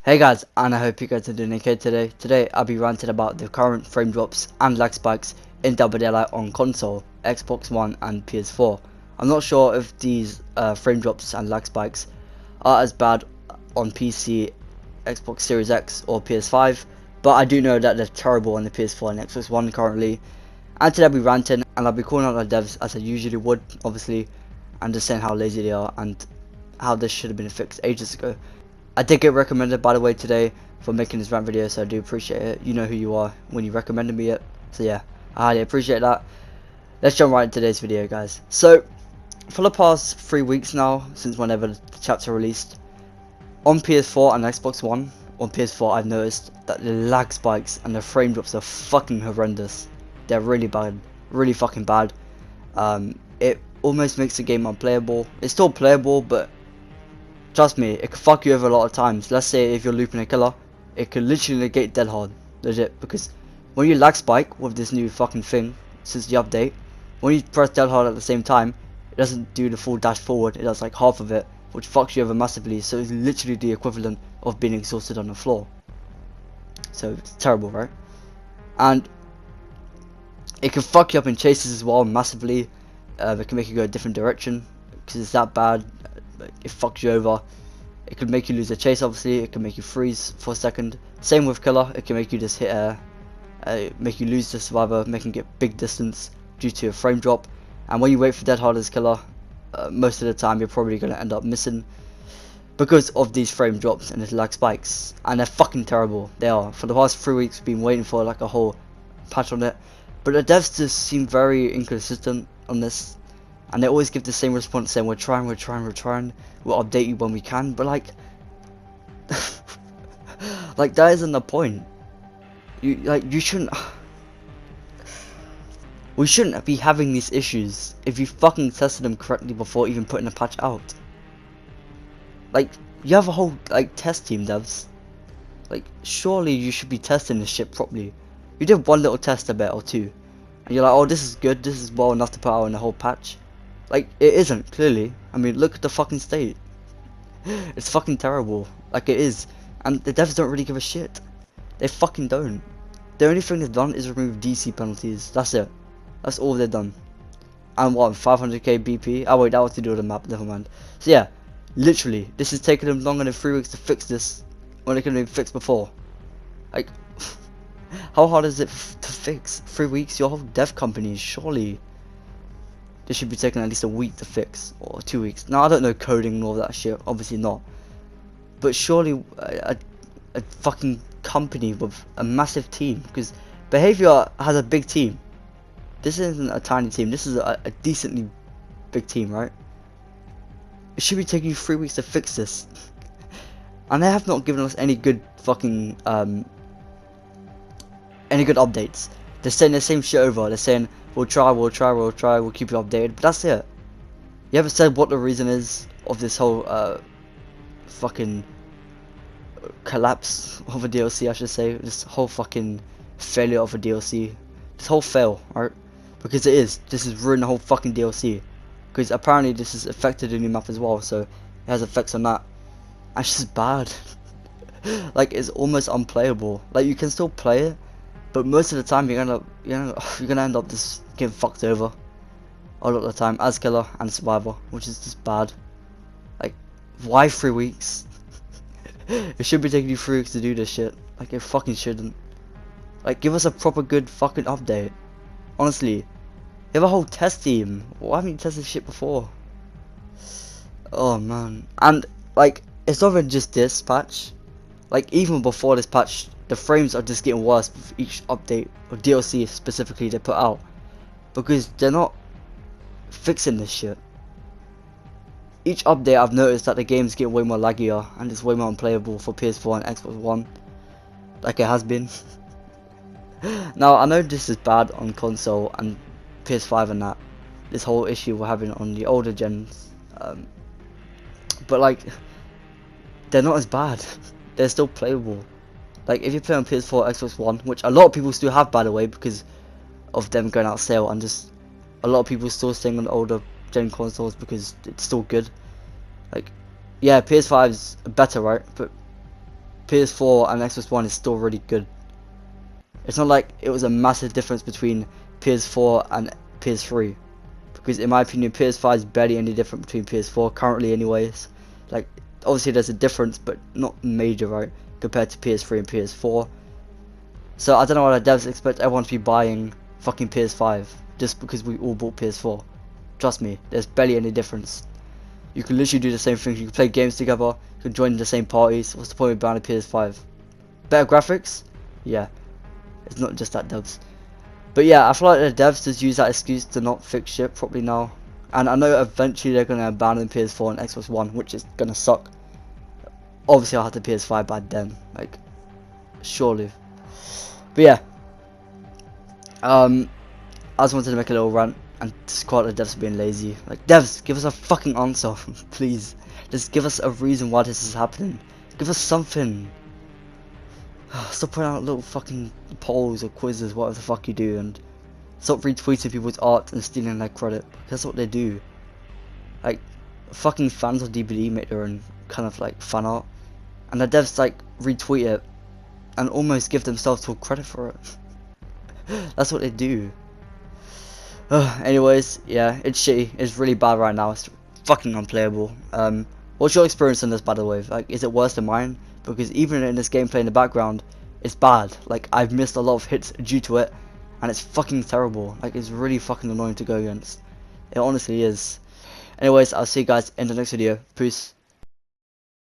Hey guys, and I hope you guys are doing okay today. Today I'll be ranting about the current frame drops and lag spikes in Double Daylight on console, Xbox One and PS4. I'm not sure if these frame drops and lag spikes are as bad on PC, Xbox Series X or PS5, but I do know that they're terrible on the PS4 and Xbox One currently. And today I'll be ranting and I'll be calling out the devs as I usually would, obviously, and just saying how lazy they are and how this should have been fixed ages ago. I did get recommended, by the way, today for making this rant video, so I do appreciate it. You know who you are when you recommended me it, so yeah, I highly appreciate that. Let's jump right into today's video, guys. So for the past 3 weeks now, since whenever the chapter released, on PS4 and Xbox One, on PS4 I've noticed that the lag spikes and the frame drops are fucking horrendous. They're really bad, really fucking bad. It almost makes the game unplayable. It's still playable, but trust me, it can fuck you over a lot of times. Let's say if you're looping a killer, it could literally negate dead hard, legit, because when you lag spike with this new fucking thing since the update, when you press dead hard at the same time, it doesn't do the full dash forward, it does like half of it, which fucks you over massively. So it's literally the equivalent of being exhausted on the floor. So it's terrible, right? And it can fuck you up in chases as well massively. It can make you go a different direction because it's that bad. It fucks you over. It could make you lose a chase, obviously. It can make you freeze for a second. Same with killer. It can make you just hit air, make you lose the survivor, making it big distance due to a frame drop. And when you wait for dead hard as killer, most of the time you're probably going to end up missing because of these frame drops and these lag spikes. And they're fucking terrible. They are. For the past 3 weeks, we've been waiting for like a whole patch on it, but the devs just seem very inconsistent on this. And they always give the same response saying we're trying, we'll update you when we can, but like like that isn't the point. You shouldn't we shouldn't be having these issues if you fucking tested them correctly before even putting a patch out. Like, you have a whole like test team, devs. Like, surely you should be testing this shit properly. You did one little test a bit or two and you're like, oh, this is good, this is well enough to put out in the whole patch. Like, it isn't, clearly. I mean, look at the fucking state. It's fucking terrible. Like, it is. And the devs don't really give a shit. They fucking don't. The only thing they've done is remove DC penalties. That's it. That's all they've done. And what, 500k BP? Oh wait, that was to do with the map, never mind. So yeah, literally, this has taken them longer than 3 weeks to fix this, when it could have been fixed before. Like, how hard is it to fix? 3 weeks? Your whole dev company, surely this should be taking at least a week to fix, or 2 weeks. Now I don't know coding and all that shit, obviously not. But surely a fucking company with a massive team, because Behavior has a big team. This isn't a tiny team, this is a decently big team, right? It should be taking you 3 weeks to fix this. And they have not given us any good fucking, any good updates. They're saying the same shit over, they're saying, we'll try, we'll keep you updated, but that's it. You haven't said what the reason is of this whole fucking collapse of a DLC, I should say. This whole fucking failure of a DLC. This whole fail, right? Because it is. This has ruined the whole fucking DLC. Because apparently this has affected the new map as well, so it has effects on that. And it's just bad. Like, it's almost unplayable. Like, you can still play it, but most of the time you're gonna end up just getting fucked over a lot of the time as killer and survivor, which is just bad. Like, why 3 weeks? It should be taking you 3 weeks to do this shit. Like, it fucking shouldn't. Like, give us a proper good fucking update. Honestly, you have a whole test team. Why haven't you tested shit before? Oh man. And like, it's not even just this patch. Like, even before this patch, the frames are just getting worse with each update, or DLC specifically, they put out. Because they're not fixing this shit. Each update I've noticed that the game's getting way more laggier, and it's way more unplayable for PS4 and Xbox One. Like it has been. Now, I know this is bad on console and PS5 and that. This whole issue we're having on the older gens. But like, they're not as bad. They're still playable. Like, if you play on PS4, Xbox One, which a lot of people still have, by the way, because of them going out of sale, and just a lot of people still staying on older gen consoles because it's still good. Like, yeah, PS5's better, right? But PS4 and Xbox One is still really good. It's not like it was a massive difference between PS4 and PS3, because in my opinion PS5 is barely any different between PS4 currently anyways. Like obviously there's a difference, but not major, right, compared to PS3 and PS4. So I don't know why the devs expect everyone to be buying fucking PS5 just because we all bought PS4. Trust me, there's barely any difference. You can literally do the same thing. You can play games together, you can join the same parties. What's the point of buying a PS5? Better graphics? Yeah, it's not just that, devs. But yeah, I feel like the devs just use that excuse to not fix shit properly now. And I know eventually they're going to abandon PS4 and Xbox One, which is going to suck. Obviously I'll have the PS5 by then, like, surely. But yeah, I just wanted to make a little rant and just call out the devs for being lazy. Like, devs, give us a fucking answer, please. Just give us a reason why this is happening. Give us something. Stop putting out little fucking polls or quizzes, whatever the fuck you do, and stop retweeting people's art and stealing their credit. That's what they do. Like, fucking fans of DBD make their own kind of like fan art, and the devs like retweet it and almost give themselves full credit for it. That's what they do. Anyways, yeah, it's shitty. It's really bad right now. It's fucking unplayable. What's your experience on this, by the way? Like, is it worse than mine? Because even in this gameplay in the background, it's bad. Like, I've missed a lot of hits due to it, and it's fucking terrible. Like, it's really fucking annoying to go against. It honestly is. Anyways, I'll see you guys in the next video. Peace.